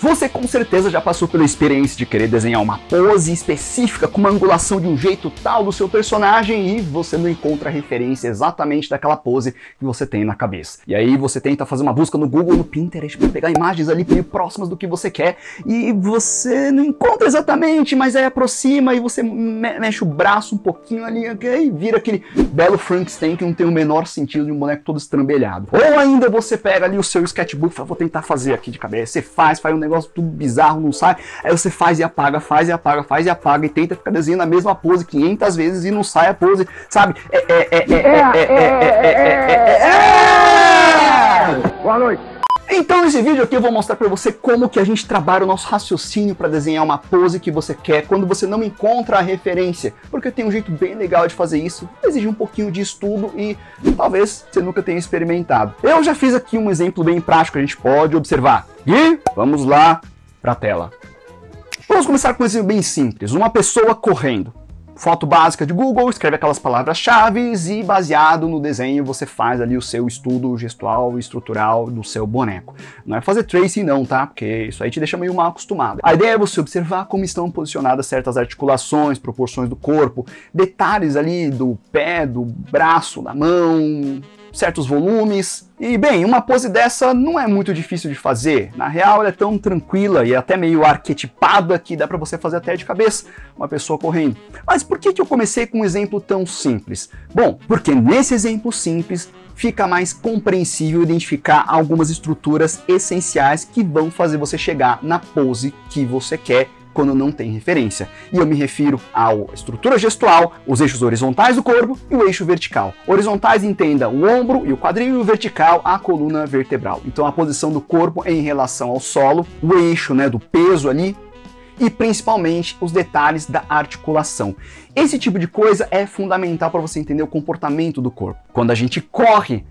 Você com certeza já passou pela experiência de querer desenhar uma pose específica com uma angulação de um jeito tal do seu personagem e você não encontra a referência exatamente daquela pose que você tem na cabeça. E aí você tenta fazer uma busca no Google, no Pinterest, para pegar imagens ali meio próximas do que você quer e você não encontra exatamente, mas aí aproxima e você mexe o braço um pouquinho ali e vira aquele belo Frankenstein que não tem o menor sentido de um boneco todo estrambelhado. Ou ainda você pega ali o seu sketchbook e fala, vou tentar fazer aqui de cabeça. Você faz um negócio tudo bizarro, não sai. Aí você faz e apaga, faz e apaga, faz e apaga e tenta ficar desenhando a mesma pose 500 vezes e não sai a pose, sabe? Boa noite. Então nesse vídeo aqui eu vou mostrar pra você como que a gente trabalha o nosso raciocínio para desenhar uma pose que você quer quando você não encontra a referência, porque tem um jeito bem legal de fazer isso, exige um pouquinho de estudo e talvez você nunca tenha experimentado. Eu já fiz aqui um exemplo bem prático que a gente pode observar. E vamos lá pra tela. Vamos começar com um exemplo bem simples, uma pessoa correndo. Foto básica de Google, escreve aquelas palavras-chave e baseado no desenho você faz ali o seu estudo gestual e estrutural do seu boneco. Não é fazer tracing não, tá? Porque isso aí te deixa meio mal acostumado. A ideia é você observar como estão posicionadas certas articulações, proporções do corpo, detalhes ali do pé, do braço, da mão, certos volumes. E bem, uma pose dessa não é muito difícil de fazer. Na real, ela é tão tranquila e até meio arquetipada que dá pra você fazer até de cabeça uma pessoa correndo. Mas por que eu comecei com um exemplo tão simples? Bom, porque nesse exemplo simples fica mais compreensível identificar algumas estruturas essenciais que vão fazer você chegar na pose que você quer quando não tem referência. E eu me refiro à estrutura gestual, os eixos horizontais do corpo e o eixo vertical. Horizontais entenda o ombro e o quadril, e o vertical a coluna vertebral. Então a posição do corpo em relação ao solo, o eixo, né, do peso ali, e principalmente os detalhes da articulação. Esse tipo de coisa é fundamental para você entender o comportamento do corpo. Quando a gente corre,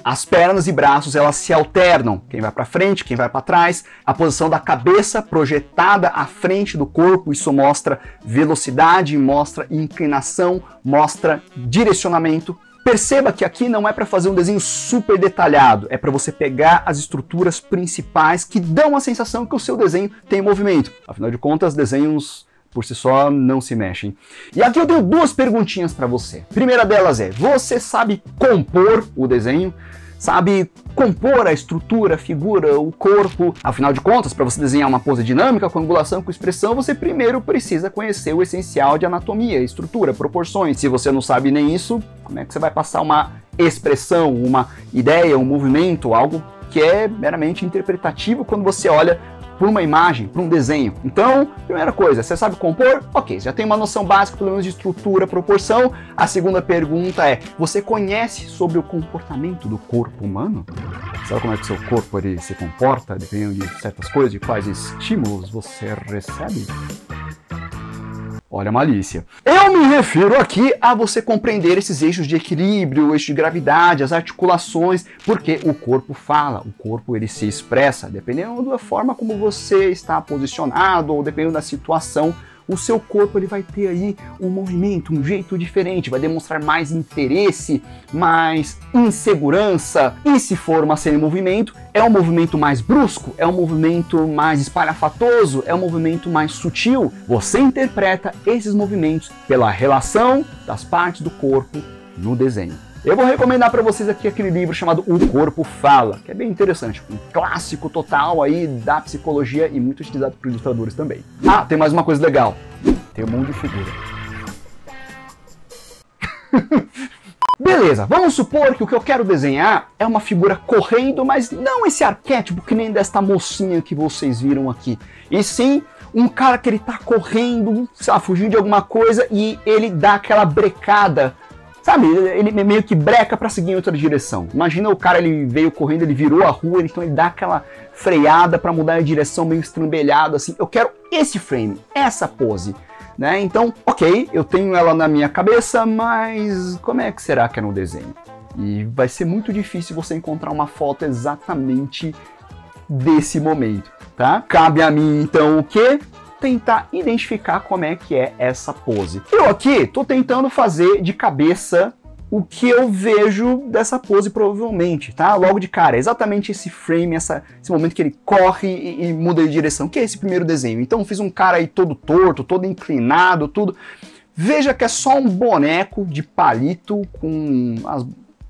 as pernas e braços elas se alternam, quem vai para frente, quem vai para trás, a posição da cabeça projetada à frente do corpo, isso mostra velocidade, mostra inclinação, mostra direcionamento. Perceba que aqui não é para fazer um desenho super detalhado, é para você pegar as estruturas principais que dão a sensação que o seu desenho tem movimento. Afinal de contas, desenhos por si só não se mexem. E aqui eu tenho duas perguntinhas para você. A primeira delas é, você sabe compor o desenho? Sabe compor a estrutura, a figura, o corpo? Afinal de contas, para você desenhar uma pose dinâmica, com angulação, com expressão, você primeiro precisa conhecer o essencial de anatomia, estrutura, proporções. Se você não sabe nem isso, como é que você vai passar uma expressão, uma ideia, um movimento, algo que é meramente interpretativo quando você olha por uma imagem, por um desenho? Então, primeira coisa, você sabe compor? Ok, já tem uma noção básica, pelo menos de estrutura, proporção. A segunda pergunta é, você conhece sobre o comportamento do corpo humano? Sabe como é que o seu corpo ele se comporta, dependendo de certas coisas, de quais estímulos você recebe? Olha a malícia. Eu me refiro aqui a você compreender esses eixos de equilíbrio, o eixo de gravidade, as articulações, porque o corpo fala, o corpo ele se expressa, dependendo da forma como você está posicionado ou dependendo da situação, o seu corpo ele vai ter aí um movimento, um jeito diferente, vai demonstrar mais interesse, mais insegurança. E se for uma cena em movimento, é um movimento mais brusco, é um movimento mais espalhafatoso, é um movimento mais sutil. Você interpreta esses movimentos pela relação das partes do corpo no desenho. Eu vou recomendar para vocês aqui aquele livro chamado O Corpo Fala, que é bem interessante, um clássico total aí da psicologia e muito utilizado por ilustradores também. Ah, tem mais uma coisa legal, tem um monte de figura. Beleza, vamos supor que o que eu quero desenhar é uma figura correndo, mas não esse arquétipo que nem desta mocinha que vocês viram aqui, e sim um cara que ele tá correndo, sei lá, fugindo de alguma coisa e ele dá aquela brecada. Sabe, ele meio que breca para seguir em outra direção. Imagina o cara, ele veio correndo, ele virou a rua, então ele dá aquela freada para mudar de direção, meio estrambelhado assim. Eu quero esse frame, essa pose, né? Então, ok, eu tenho ela na minha cabeça, mas como é que será que é no desenho? E vai ser muito difícil você encontrar uma foto exatamente desse momento, tá? Cabe a mim, então, o quê? Tentar identificar como é que é essa pose. Eu aqui tô tentando fazer de cabeça o que eu vejo dessa pose provavelmente, tá? Logo de cara, exatamente esse frame, esse momento que ele corre e muda de direção, que é esse primeiro desenho. Então eu fiz um cara aí todo torto, todo inclinado, tudo. Veja que é só um boneco de palito com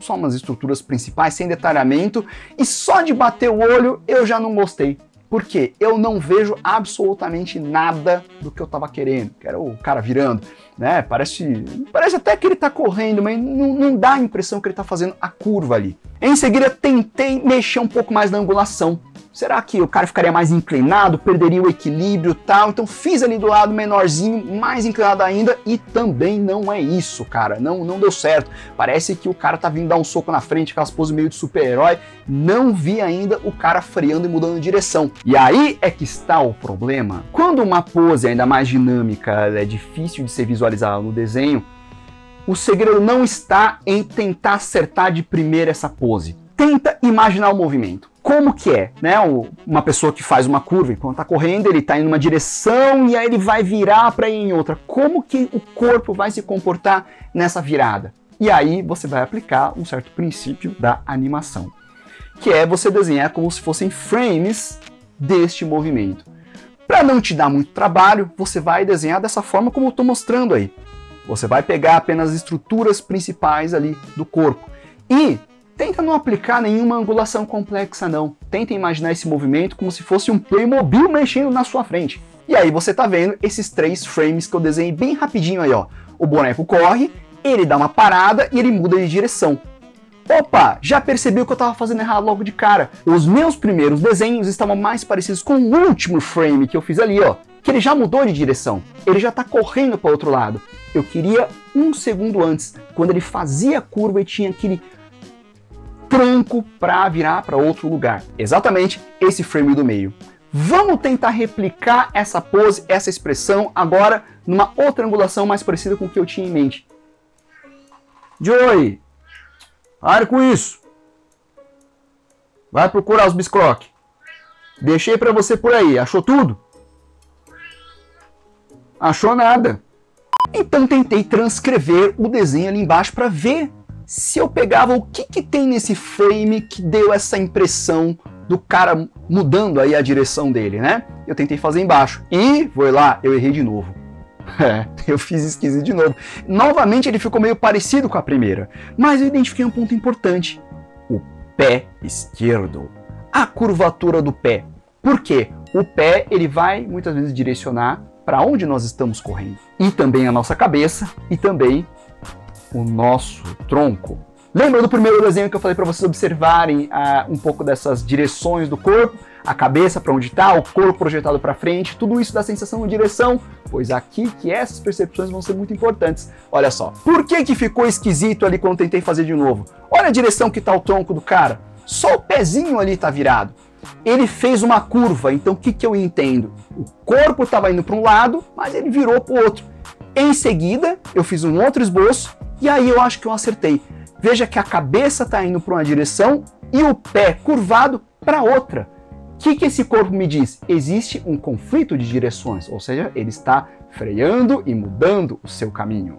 só umas estruturas principais, sem detalhamento, e só de bater o olho eu já não gostei. Por quê? Eu não vejo absolutamente nada do que eu tava querendo, que era o cara virando, né? Parece até que ele tá correndo, mas não dá a impressão que ele tá fazendo a curva ali. Em seguida, tentei mexer um pouco mais na angulação. Será que o cara ficaria mais inclinado, perderia o equilíbrio e tal? Então fiz ali do lado menorzinho, mais inclinado ainda, e também não é isso, cara. Não deu certo. Parece que o cara tá vindo dar um soco na frente, aquelas poses meio de super-herói. Não vi ainda o cara freando e mudando de direção. E aí é que está o problema. Quando uma pose ainda mais dinâmica é difícil de ser visualizada no desenho, o segredo não está em tentar acertar de primeira essa pose. Tenta imaginar o movimento. Como que é, né? Uma pessoa que faz uma curva enquanto está correndo, ele está em uma direção e aí ele vai virar para ir em outra. Como que o corpo vai se comportar nessa virada? E aí você vai aplicar um certo princípio da animação, que é você desenhar como se fossem frames deste movimento. Para não te dar muito trabalho, você vai desenhar dessa forma como eu estou mostrando aí. Você vai pegar apenas as estruturas principais ali do corpo e tenta não aplicar nenhuma angulação complexa não. Tenta imaginar esse movimento como se fosse um Playmobil mexendo na sua frente. E aí você tá vendo esses 3 frames que eu desenhei bem rapidinho aí, ó. O boneco corre, ele dá uma parada e ele muda de direção. Opa, já percebeu que eu tava fazendo errado logo de cara. Os meus primeiros desenhos estavam mais parecidos com o último frame que eu fiz ali, ó. Que ele já mudou de direção. Ele já tá correndo para o outro lado. Eu queria um segundo antes, quando ele fazia a curva e tinha aquele tranco para virar para outro lugar. Exatamente esse frame do meio. Vamos tentar replicar essa pose, essa expressão, agora numa outra angulação mais parecida com o que eu tinha em mente. Joey, para com isso. Vai procurar os biscroques. Deixei para você por aí. Achou tudo? Achou nada. Então tentei transcrever o desenho ali embaixo para ver se eu pegava o que tem nesse frame que deu essa impressão do cara mudando aí a direção dele, né? Eu tentei fazer embaixo e, vou lá, eu errei de novo. Eu fiz esquisito de novo. Novamente ele ficou meio parecido com a primeira, mas eu identifiquei um ponto importante. O pé esquerdo. A curvatura do pé. Por quê? O pé ele vai muitas vezes direcionar para onde nós estamos correndo. E também a nossa cabeça e também o nosso tronco. Lembra do primeiro desenho que eu falei para vocês observarem um pouco dessas direções do corpo? A cabeça para onde está, o corpo projetado para frente, tudo isso dá sensação de direção? Pois aqui que essas percepções vão ser muito importantes. Olha só, por que ficou esquisito ali quando tentei fazer de novo? Olha a direção que está o tronco do cara, só o pezinho ali está virado. Ele fez uma curva, então o que eu entendo? O corpo estava indo para um lado, mas ele virou para o outro. Em seguida, eu fiz um outro esboço e aí eu acho que eu acertei. Veja que a cabeça está indo para uma direção e o pé curvado para outra. O que esse corpo me diz? Existe um conflito de direções, ou seja, ele está freando e mudando o seu caminho.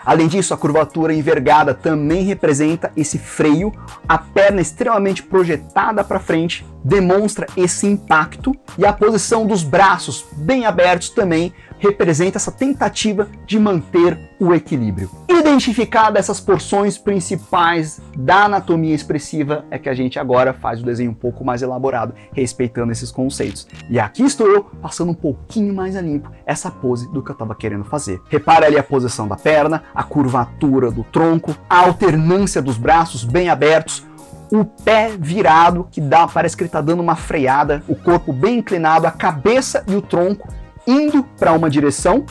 Além disso, a curvatura envergada também representa esse freio, a perna extremamente projetada para frente demonstra esse impacto e a posição dos braços bem abertos também representa essa tentativa de manter o equilíbrio. Identificadas essas porções principais da anatomia expressiva é que a gente agora faz o desenho um pouco mais elaborado, respeitando esses conceitos. E aqui estou eu passando um pouquinho mais a limpo essa pose do que eu estava querendo fazer. Repare ali a posição da perna, a curvatura do tronco, a alternância dos braços bem abertos, o pé virado, que parece que ele está dando uma freada, o corpo bem inclinado, a cabeça e o tronco indo para uma direção,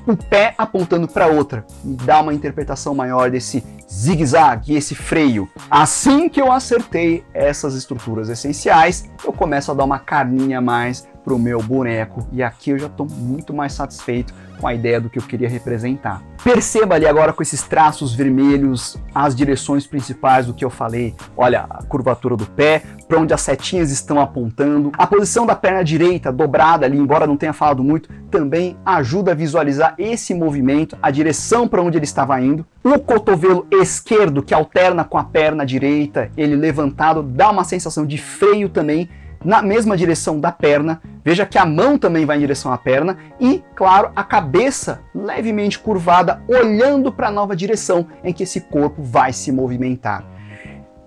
o pé apontando para outra. E dá uma interpretação maior desse zigue-zague, esse freio. Assim que eu acertei essas estruturas essenciais, eu começo a dar uma carninha a mais pro meu boneco. E aqui eu já estou muito mais satisfeito com a ideia do que eu queria representar. Perceba ali agora com esses traços vermelhos as direções principais do que eu falei. Olha a curvatura do pé, para onde as setinhas estão apontando. A posição da perna direita dobrada ali, embora não tenha falado muito, também ajuda a visualizar esse movimento, a direção para onde ele estava indo. O cotovelo esquerdo, que alterna com a perna direita, ele levantado, dá uma sensação de freio também, na mesma direção da perna. Veja que a mão também vai em direção à perna e, claro, a cabeça levemente curvada, olhando para a nova direção em que esse corpo vai se movimentar.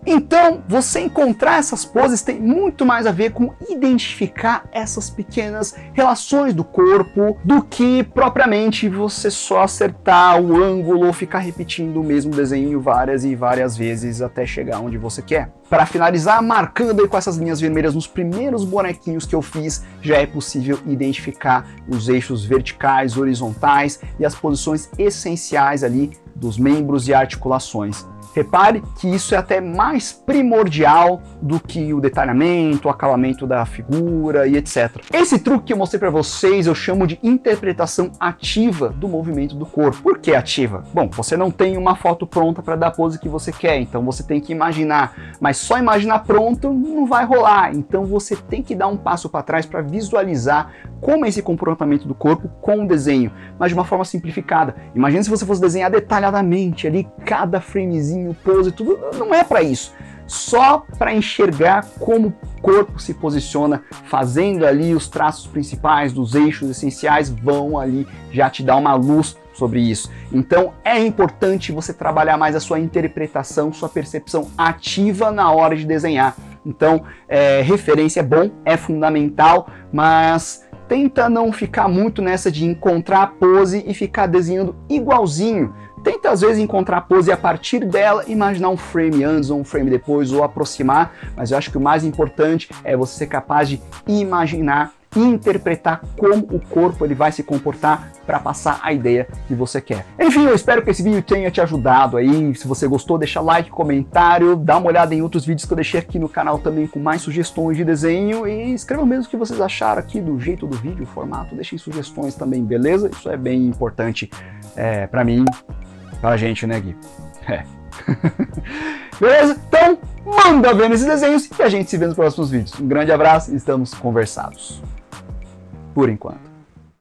Então, você encontrar essas poses tem muito mais a ver com identificar essas pequenas relações do corpo do que propriamente você só acertar o ângulo ou ficar repetindo o mesmo desenho várias e várias vezes até chegar onde você quer. Para finalizar, marcando aí com essas linhas vermelhas nos primeiros bonequinhos que eu fiz, já é possível identificar os eixos verticais, horizontais e as posições essenciais ali dos membros e articulações. Repare que isso é até mais primordial do que o detalhamento, o acabamento da figura e etc. Esse truque que eu mostrei para vocês eu chamo de interpretação ativa do movimento do corpo. Por que ativa? Bom, você não tem uma foto pronta para dar a pose que você quer, então você tem que imaginar. Mas só imaginar pronto não vai rolar, então você tem que dar um passo para trás para visualizar como é esse comportamento do corpo com o desenho, mas de uma forma simplificada. Imagina se você fosse desenhar detalhadamente ali cada framezinho, pose, tudo, não é para isso. Só para enxergar como o corpo se posiciona, fazendo ali os traços principais dos eixos essenciais, vão ali já te dar uma luz sobre isso. Então é importante você trabalhar mais a sua interpretação, sua percepção ativa na hora de desenhar. Então, referência é bom, é fundamental, mas tenta não ficar muito nessa de encontrar a pose e ficar desenhando igualzinho. Tenta às vezes encontrar a pose e a partir dela imaginar um frame antes ou um frame depois ou aproximar, mas eu acho que o mais importante é você ser capaz de imaginar e interpretar como o corpo ele vai se comportar para passar a ideia que você quer. Enfim, eu espero que esse vídeo tenha te ajudado aí. Se você gostou, deixa like, comentário, dá uma olhada em outros vídeos que eu deixei aqui no canal também com mais sugestões de desenho e escrevam mesmo o que vocês acharam aqui do jeito do vídeo, o formato, deixem sugestões também, beleza? Isso é bem importante para mim, pra gente, né, Gui? Beleza? Então, manda ver nesses desenhos e a gente se vê nos próximos vídeos. Um grande abraço e estamos conversados. Por enquanto.